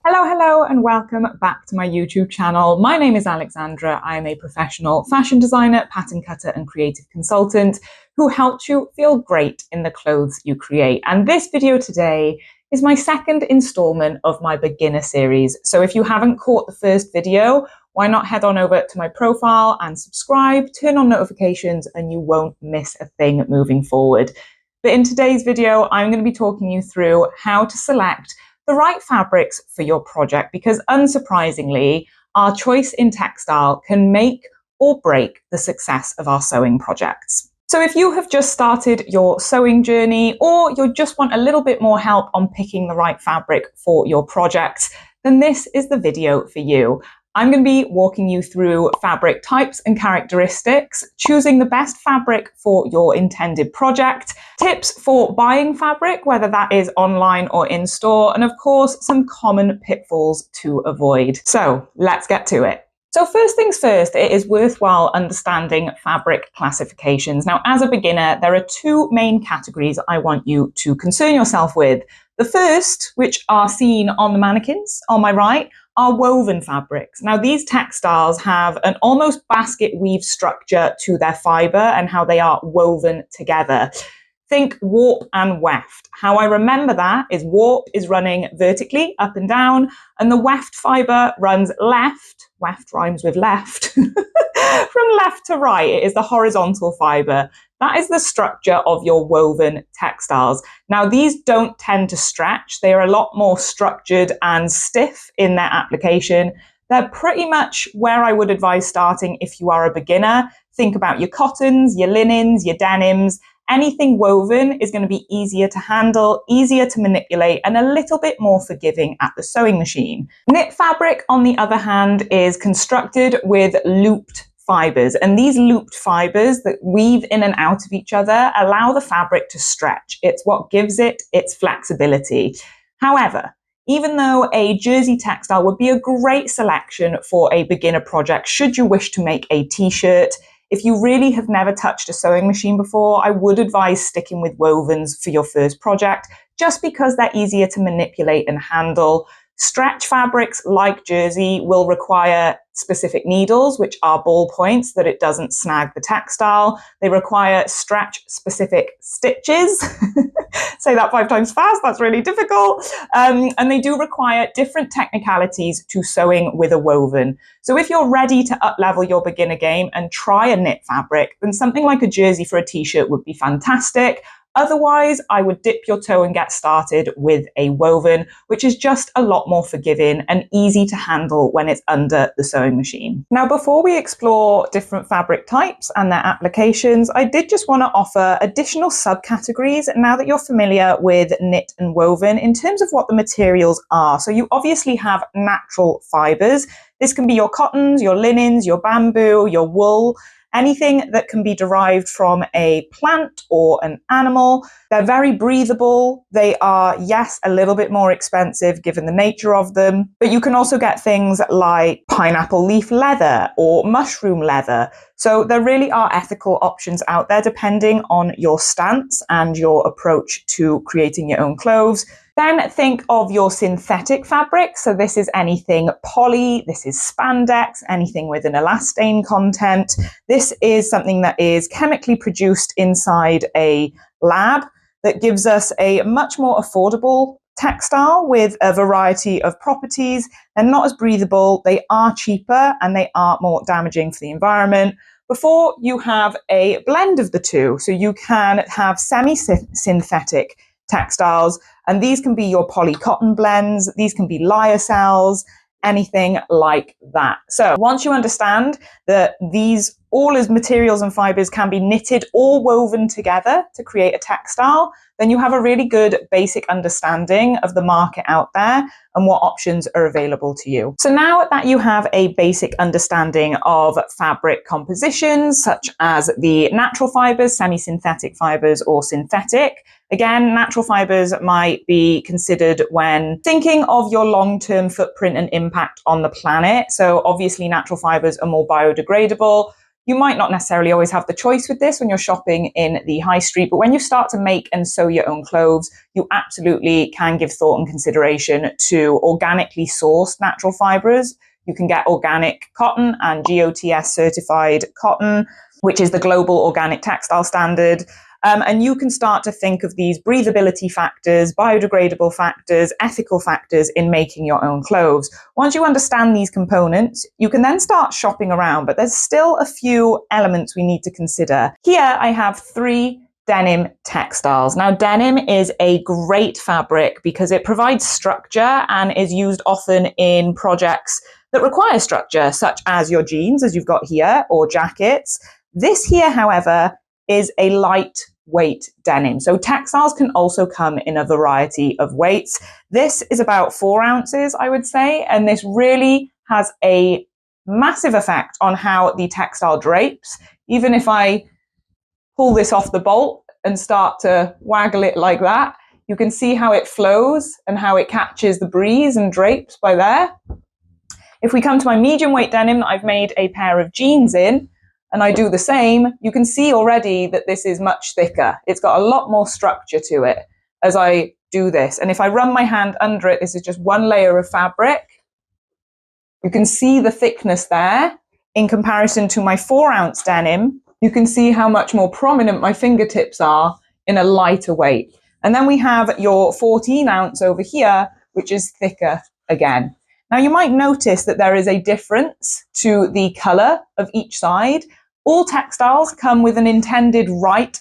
Hello, and welcome back to my YouTube channel. My name is Alexandra. I am a professional fashion designer, pattern cutter, and creative consultant who helps you feel great in the clothes you create. And this video today is my second installment of my beginner series. So if you haven't caught the first video, why not head on over to my profile and subscribe, turn on notifications, and you won't miss a thing moving forward. But in today's video, I'm going to be talking you through how to select the right fabrics for your project, because unsurprisingly, our choice in textile can make or break the success of our sewing projects. So if you have just started your sewing journey, or you just want a little bit more help on picking the right fabric for your projects, then this is the video for you. I'm going to be walking you through fabric types and characteristics, choosing the best fabric for your intended project, tips for buying fabric, whether that is online or in store, and of course, some common pitfalls to avoid. So let's get to it. So first things first, it is worthwhile understanding fabric classifications. Now, as a beginner, there are two main categories I want you to concern yourself with. The first, which are seen on the mannequins on my right, are woven fabrics. Now, these textiles have an almost basket weave structure to their fiber and how they are woven together. Think warp and weft. How I remember that is warp is running vertically up and down, and the weft fiber runs left, weft rhymes with left, from left to right. It is the horizontal fiber. That is the structure of your woven textiles. Now, these don't tend to stretch. They are a lot more structured and stiff in their application. They're pretty much where I would advise starting if you are a beginner. Think about your cottons, your linens, your denims. Anything woven is going to be easier to handle, easier to manipulate, and a little bit more forgiving at the sewing machine. Knit fabric, on the other hand, is constructed with looped fibers, and these looped fibers that weave in and out of each other allow the fabric to stretch. It's what gives it its flexibility. However, even though a jersey textile would be a great selection for a beginner project, should you wish to make a t-shirt, if you really have never touched a sewing machine before, I would advise sticking with wovens for your first project, just because they're easier to manipulate and handle. Stretch fabrics like jersey will require specific needles, which are ball points, that it doesn't snag the textile. They require stretch specific stitches. Say that 5 times fast, that's really difficult. And they do require different technicalities to sewing with a woven. So if you're ready to up-level your beginner game and try a knit fabric, then something like a jersey for a t-shirt would be fantastic. Otherwise, I would dip your toe and get started with a woven, which is just a lot more forgiving and easy to handle when it's under the sewing machine. Now, before we explore different fabric types and their applications, I did just want to offer additional subcategories now that you're familiar with knit and woven in terms of what the materials are. So you obviously have natural fibers. This can be your cottons, your linens, your bamboo, your wool, anything that can be derived from a plant or an animal. They're very breathable. They are, yes, a little bit more expensive given the nature of them, but you can also get things like pineapple leaf leather or mushroom leather. So there really are ethical options out there depending on your stance and your approach to creating your own clothes. Then think of your synthetic fabric. So this is anything poly, this is spandex, anything with an elastane content. This is something that is chemically produced inside a lab that gives us a much more affordable textile with a variety of properties. They're not as breathable, they are cheaper, and they are more damaging for the environment. Before you have a blend of the two, so you can have semi-synthetic textiles, and these can be your poly cotton blends, these can be lyocells, anything like that. So once you understand that these all as materials and fibers can be knitted or woven together to create a textile, then you have a really good basic understanding of the market out there and what options are available to you. So now that you have a basic understanding of fabric compositions, such as the natural fibers, semi-synthetic fibers, or synthetic, again, natural fibers might be considered when thinking of your long-term footprint and impact on the planet. So obviously natural fibers are more biodegradable. You might not necessarily always have the choice with this when you're shopping in the high street, but when you start to make and sew your own clothes, you absolutely can give thought and consideration to organically sourced natural fibres. You can get organic cotton and GOTS certified cotton, which is the global organic textile standard. And you can start to think of these breathability factors, biodegradable factors, ethical factors in making your own clothes. Once you understand these components, you can then start shopping around, but there's still a few elements we need to consider. Here I have 3 denim textiles. Now, denim is a great fabric because it provides structure and is used often in projects that require structure, such as your jeans, as you've got here, or jackets. This here, however, is a lightweight denim. So textiles can also come in a variety of weights. This is about 4 ounces, I would say, and this really has a massive effect on how the textile drapes. Even if I pull this off the bolt and start to waggle it like that, you can see how it flows and how it catches the breeze and drapes by there. If we come to my medium weight denim that I've made a pair of jeans in, and I do the same, you can see already that this is much thicker. It's got a lot more structure to it as I do this. And if I run my hand under it, this is just one layer of fabric. You can see the thickness there. In comparison to my 4-ounce denim, you can see how much more prominent my fingertips are in a lighter weight. And then we have your 14-ounce over here, which is thicker again. Now you might notice that there is a difference to the color of each side. All textiles come with an intended right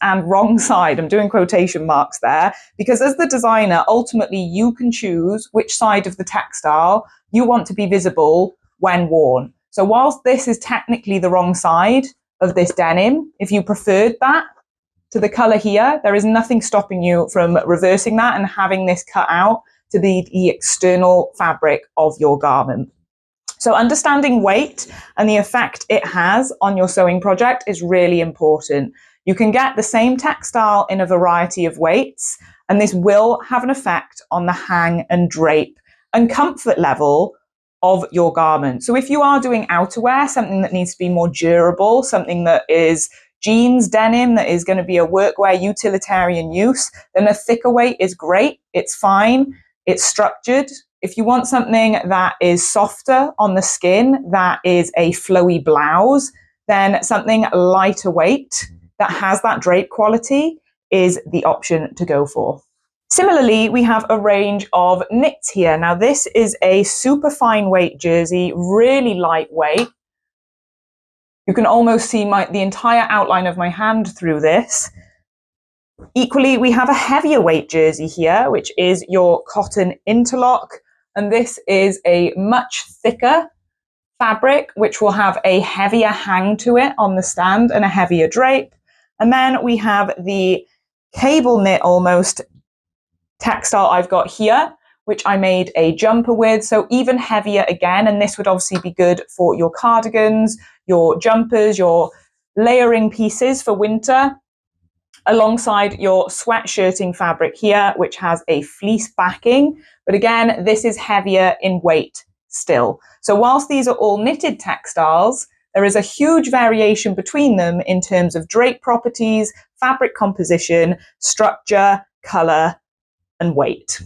and wrong side. I'm doing quotation marks there because as the designer, ultimately you can choose which side of the textile you want to be visible when worn. So whilst this is technically the wrong side of this denim, if you preferred that to the color here, there is nothing stopping you from reversing that and having this cut out to be the external fabric of your garment. So understanding weight and the effect it has on your sewing project is really important. You can get the same textile in a variety of weights, and this will have an effect on the hang and drape and comfort level of your garment. So if you are doing outerwear, something that needs to be more durable, something that is jeans, denim, that is going to be a workwear utilitarian use, then a thicker weight is great. It's fine. It's structured. If you want something that is softer on the skin, that is a flowy blouse, then something lighter weight that has that drape quality is the option to go for. Similarly, we have a range of knits here. Now, this is a super fine weight jersey, really lightweight. You can almost see the entire outline of my hand through this. Equally, we have a heavier weight jersey here, which is your cotton interlock. And this is a much thicker fabric, which will have a heavier hang to it on the stand and a heavier drape. And then we have the cable knit almost textile I've got here, which I made a jumper with. So even heavier again. And this would obviously be good for your cardigans, your jumpers, your layering pieces for winter, alongside your sweatshirting fabric here, which has a fleece backing. But again, this is heavier in weight still. So whilst these are all knitted textiles, there is a huge variation between them in terms of drape properties, fabric composition, structure, color, and weight.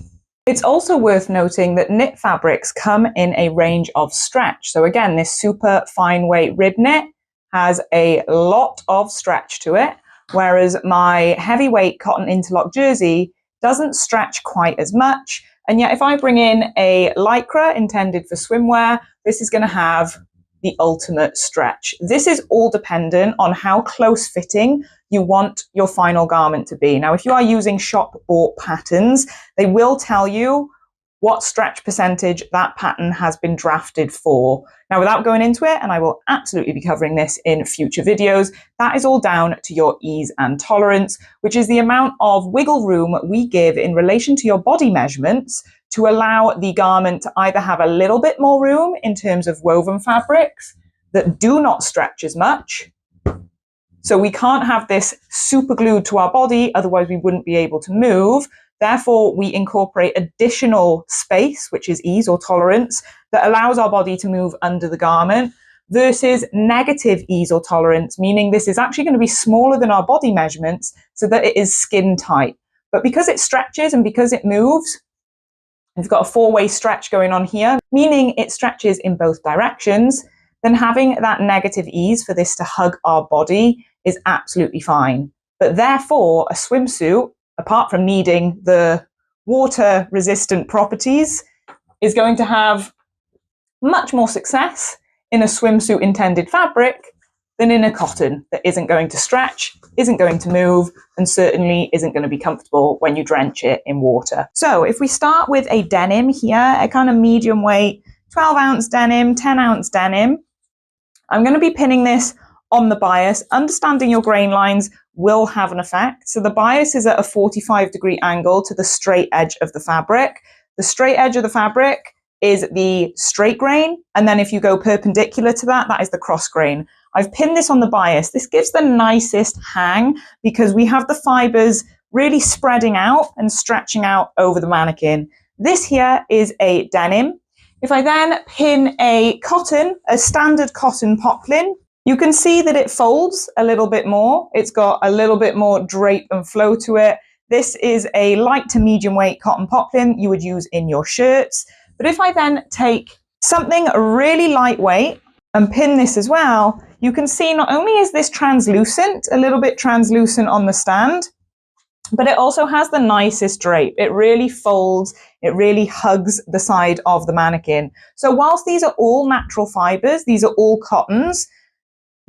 It's also worth noting that knit fabrics come in a range of stretch. So again, this super fine weight rib knit has a lot of stretch to it, whereas my heavyweight cotton interlock jersey doesn't stretch quite as much. And yet if I bring in a lycra intended for swimwear, this is going to have the ultimate stretch. This is all dependent on how close fitting you want your final garment to be. Now, if you are using shop-bought patterns, they will tell you what stretch percentage that pattern has been drafted for. Now, without going into it, and I will absolutely be covering this in future videos, that is all down to your ease and tolerance, which is the amount of wiggle room we give in relation to your body measurements to allow the garment to either have a little bit more room in terms of woven fabrics that do not stretch as much. So we can't have this super glued to our body, otherwise we wouldn't be able to move. Therefore, we incorporate additional space, which is ease or tolerance, that allows our body to move under the garment. versus negative ease or tolerance, meaning this is actually going to be smaller than our body measurements so that it is skin tight. But because it stretches and because it moves, we've got a four-way stretch going on here, meaning it stretches in both directions, then having that negative ease for this to hug our body is absolutely fine. But therefore, a swimsuit, apart from needing the water-resistant properties, is going to have much more success in a swimsuit intended fabric than in a cotton that isn't going to stretch, isn't going to move, and certainly isn't going to be comfortable when you drench it in water. So if we start with a denim here, a kind of medium weight, 12-ounce denim, 10-ounce denim, I'm going to be pinning this on the bias. Understanding your grain lines will have an effect. So the bias is at a 45-degree angle to the straight edge of the fabric. The straight edge of the fabric is the straight grain, and then if you go perpendicular to that, that is the cross grain. I've pinned this on the bias. This gives the nicest hang because we have the fibers really spreading out and stretching out over the mannequin. This here is a denim. If I then pin a cotton, a standard cotton poplin, you can see that it folds a little bit more. It's got a little bit more drape and flow to it. This is a light to medium weight cotton poplin you would use in your shirts. But if I then take something really lightweight and pin this as well, you can see not only is this translucent, a little bit translucent on the stand, but it also has the nicest drape. It really folds, it really hugs the side of the mannequin. So whilst these are all natural fibers, these are all cottons,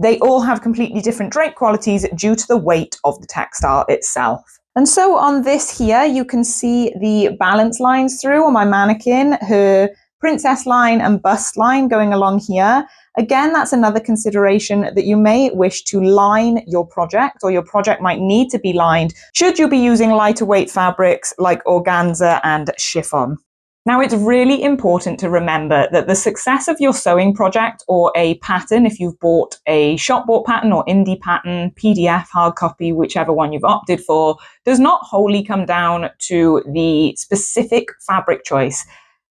they all have completely different drape qualities due to the weight of the textile itself. And so on this here, you can see the balance lines through on my mannequin, her princess line and bust line going along here. Again, that's another consideration that you may wish to line your project, or your project might need to be lined should you be using lighter weight fabrics like organza and chiffon. Now, it's really important to remember that the success of your sewing project or a pattern, if you've bought a shop bought pattern or indie pattern, PDF, hard copy, whichever one you've opted for, does not wholly come down to the specific fabric choice.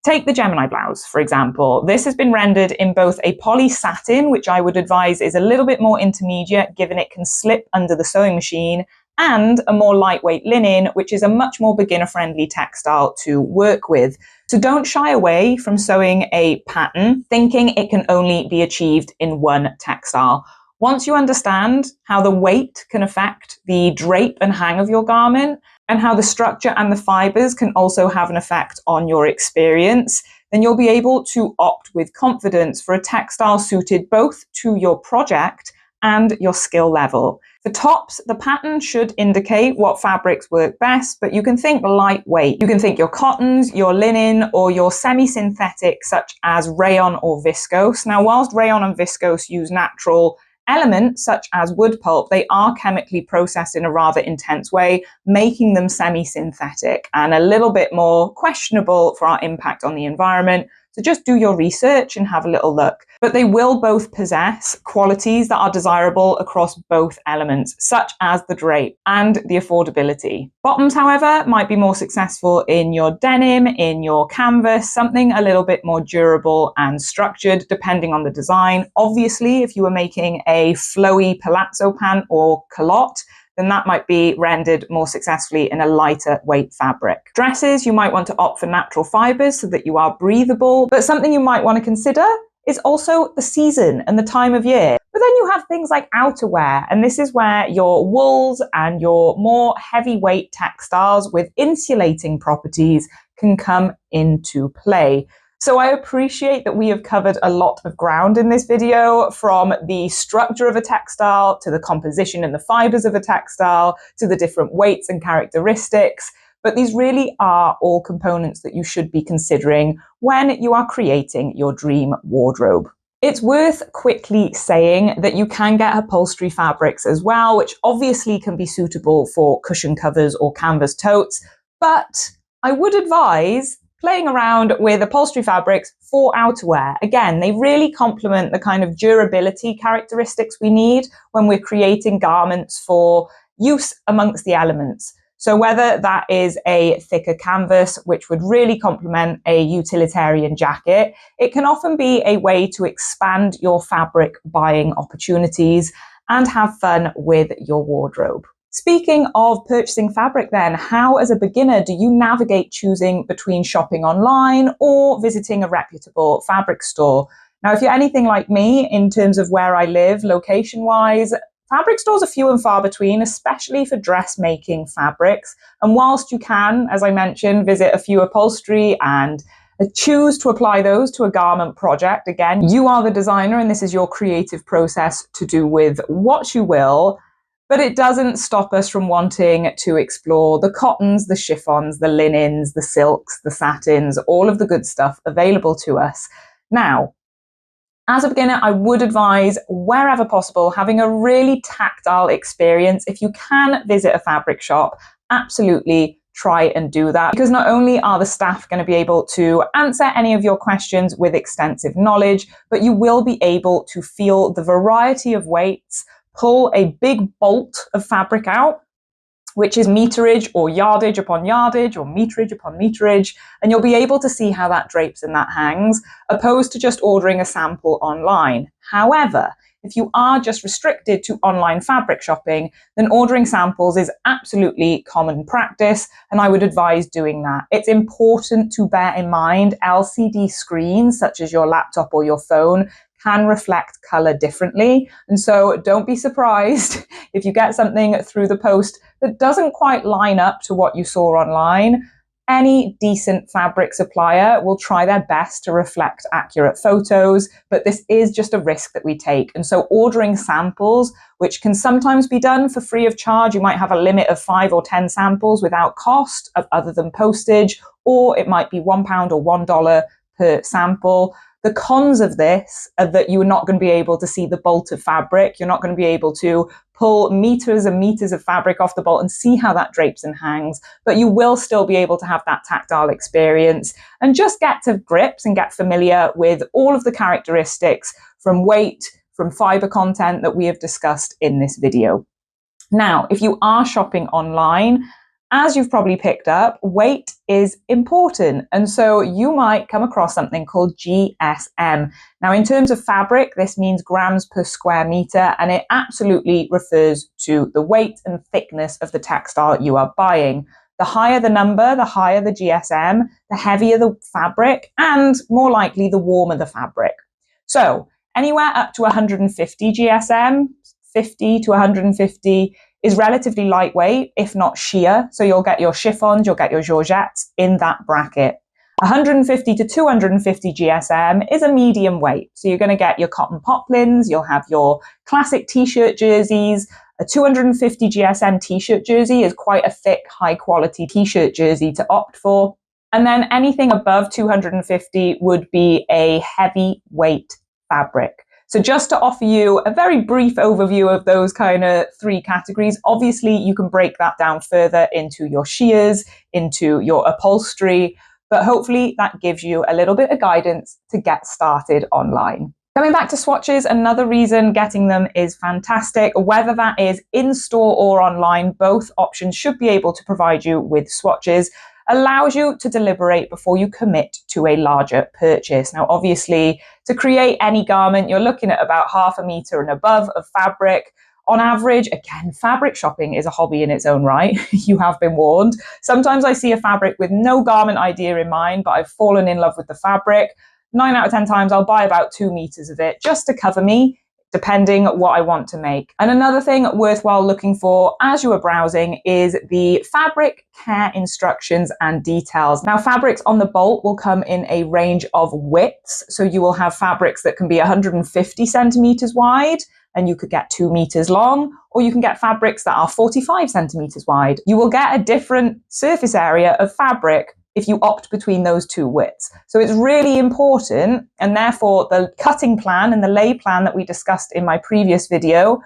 Take the Gemini blouse, for example. This has been rendered in both a poly satin, which I would advise is a little bit more intermediate, given it can slip under the sewing machine, and a more lightweight linen, which is a much more beginner-friendly textile to work with. So don't shy away from sewing a pattern thinking it can only be achieved in one textile. Once you understand how the weight can affect the drape and hang of your garment, and how the structure and the fibers can also have an effect on your experience, then you'll be able to opt with confidence for a textile suited both to your project and your skill level. For tops, the pattern should indicate what fabrics work best, but you can think lightweight. You can think your cottons, your linen, or your semi-synthetic such as rayon or viscose. Now, whilst rayon and viscose use natural elements such as wood pulp, they are chemically processed in a rather intense way, making them semi-synthetic and a little bit more questionable for our impact on the environment. So just do your research and have a little look. But they will both possess qualities that are desirable across both elements, such as the drape and the affordability. Bottoms, however, might be more successful in your denim, in your canvas, something a little bit more durable and structured, depending on the design. Obviously, if you were making a flowy palazzo pant or culotte, then that might be rendered more successfully in a lighter weight fabric. Dresses, you might want to opt for natural fibers so that you are breathable, but something you might want to consider is also the season and the time of year. But then you have things like outerwear, and this is where your wools and your more heavyweight textiles with insulating properties can come into play. So I appreciate that we have covered a lot of ground in this video, from the structure of a textile to the composition and the fibers of a textile to the different weights and characteristics. But these really are all components that you should be considering when you are creating your dream wardrobe. It's worth quickly saying that you can get upholstery fabrics as well, which obviously can be suitable for cushion covers or canvas totes, but I would advise playing around with upholstery fabrics for outerwear. Again, they really complement the kind of durability characteristics we need when we're creating garments for use amongst the elements. So whether that is a thicker canvas, which would really complement a utilitarian jacket, it can often be a way to expand your fabric buying opportunities and have fun with your wardrobe. Speaking of purchasing fabric then, how as a beginner do you navigate choosing between shopping online or visiting a reputable fabric store? Now, if you're anything like me in terms of where I live, location-wise, fabric stores are few and far between, especially for dressmaking fabrics. And whilst you can, as I mentioned, visit a few upholstery and choose to apply those to a garment project, again, you are the designer and this is your creative process to do with what you will. But it doesn't stop us from wanting to explore the cottons, the chiffons, the linens, the silks, the satins, all of the good stuff available to us. Now, as a beginner, I would advise, wherever possible, having a really tactile experience. If you can visit a fabric shop, absolutely try and do that, because not only are the staff going to be able to answer any of your questions with extensive knowledge, but you will be able to feel the variety of weights, pull a big bolt of fabric out, which is meterage or yardage upon yardage or meterage upon meterage, and you'll be able to see how that drapes and that hangs, opposed to just ordering a sample online. However, if you are just restricted to online fabric shopping, then ordering samples is absolutely common practice, and I would advise doing that. It's important to bear in mind LCD screens, such as your laptop or your phone, can reflect color differently. And so don't be surprised if you get something through the post that doesn't quite line up to what you saw online. Any decent fabric supplier will try their best to reflect accurate photos, but this is just a risk that we take. And so ordering samples, which can sometimes be done for free of charge, you might have a limit of 5 or 10 samples without cost other than postage, or it might be £1 or $1 per sample. The cons of this are that you're not going to be able to see the bolt of fabric. You're not going to be able to pull meters and meters of fabric off the bolt and see how that drapes and hangs, but you will still be able to have that tactile experience and just get to grips and get familiar with all of the characteristics from weight, from fiber content that we have discussed in this video. Now, if you are shopping online, as you've probably picked up, weight is important. And so you might come across something called GSM. Now, in terms of fabric, this means grams per square meter, and it absolutely refers to the weight and thickness of the textile you are buying. The higher the number, the higher the GSM, the heavier the fabric, and more likely the warmer the fabric. So anywhere up to 150 GSM, 50 to 150 is relatively lightweight, if not sheer. So you'll get your chiffons, you'll get your georgettes in that bracket. 150 to 250 GSM is a medium weight. So you're going to get your cotton poplins, you'll have your classic t-shirt jerseys. A 250 GSM t-shirt jersey is quite a thick, high quality t-shirt jersey to opt for. And then anything above 250 would be a heavy weight fabric. So just to offer you a very brief overview of those kind of three categories, obviously you can break that down further into your shears, into your upholstery, but hopefully that gives you a little bit of guidance to get started online. Coming back to swatches, another reason getting them is fantastic. Whether that is in-store or online, both options should be able to provide you with swatches. Allows you to deliberate before you commit to a larger purchase. Now, obviously, to create any garment, you're looking at about 0.5 meter and above of fabric. On average, again, fabric shopping is a hobby in its own right. You have been warned. Sometimes I see a fabric with no garment idea in mind, but I've fallen in love with the fabric. 9 out of 10 times, I'll buy about 2 meters of it just to cover me, depending what I want to make. And another thing worthwhile looking for as you are browsing is the fabric care instructions and details. Now, fabrics on the bolt will come in a range of widths. So you will have fabrics that can be 150 centimeters wide, and you could get 2 meters long, or you can get fabrics that are 45 centimeters wide. You will get a different surface area of fabric if you opt between those two widths. So it's really important, and therefore the cutting plan and the lay plan that we discussed in my previous video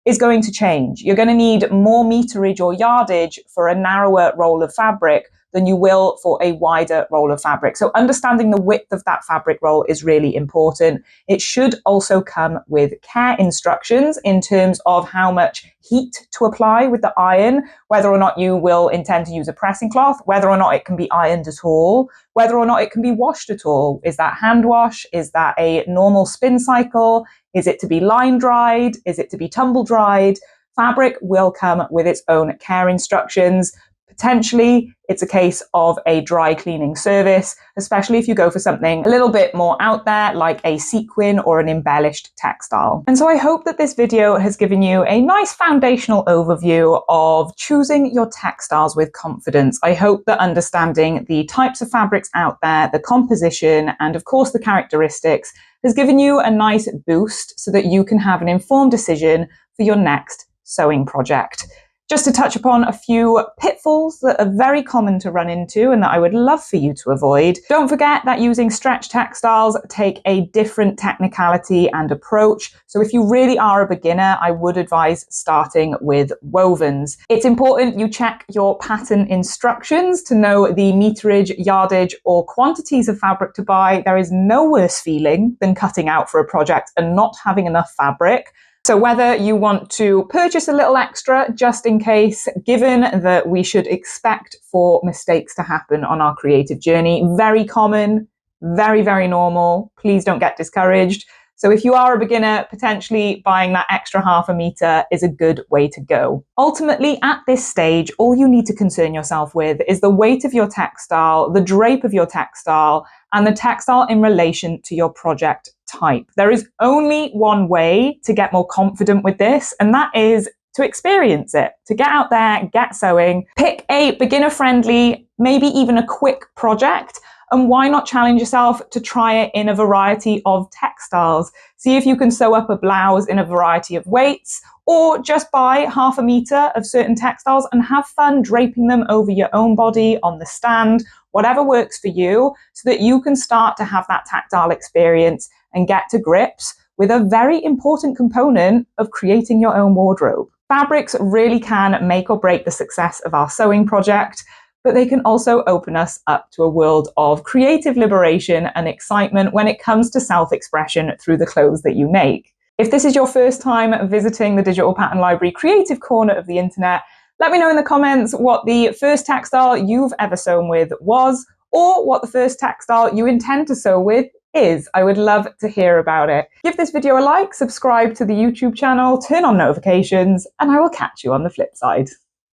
is going to change. You're going to need more meterage or yardage for a narrower roll of fabric than you will for a wider roll of fabric. So understanding the width of that fabric roll is really important. It should also come with care instructions in terms of how much heat to apply with the iron, whether or not you will intend to use a pressing cloth, whether or not it can be ironed at all, whether or not it can be washed at all. Is that hand wash? Is that a normal spin cycle? Is it to be line dried? Is it to be tumble dried? Fabric will come with its own care instructions. Potentially, it's a case of a dry cleaning service, especially if you go for something a little bit more out there, like a sequin or an embellished textile. And so I hope that this video has given you a nice foundational overview of choosing your textiles with confidence. I hope that understanding the types of fabrics out there, the composition, and of course the characteristics has given you a nice boost so that you can have an informed decision for your next sewing project. Just to touch upon a few pitfalls that are very common to run into and that I would love for you to avoid. Don't forget that using stretch textiles take a different technicality and approach. So if you really are a beginner, I would advise starting with wovens. It's important you check your pattern instructions to know the meterage, yardage, or quantities of fabric to buy. There is no worse feeling than cutting out for a project and not having enough fabric. So whether you want to purchase a little extra just in case, given that we should expect for mistakes to happen on our creative journey, very common, very, very normal. Please don't get discouraged. So if you are a beginner, potentially buying that extra ½ meter is a good way to go. Ultimately, at this stage, all you need to concern yourself with is the weight of your textile, the drape of your textile, and the textile in relation to your project type. There is only one way to get more confident with this, and that is to experience it, to get out there, get sewing, pick a beginner-friendly, maybe even a quick project, and why not challenge yourself to try it in a variety of textiles? See if you can sew up a blouse in a variety of weights, or just buy ½ meter of certain textiles and have fun draping them over your own body on the stand, whatever works for you, so that you can start to have that tactile experience and get to grips with a very important component of creating your own wardrobe. Fabrics really can make or break the success of our sewing project, but they can also open us up to a world of creative liberation and excitement when it comes to self-expression through the clothes that you make. If this is your first time visiting the Digital Pattern Library creative corner of the internet, let me know in the comments what the first textile you've ever sewn with was, or what the first textile you intend to sew with is. I would love to hear about it. Give this video a like, subscribe to the YouTube channel, turn on notifications, and I will catch you on the flip side.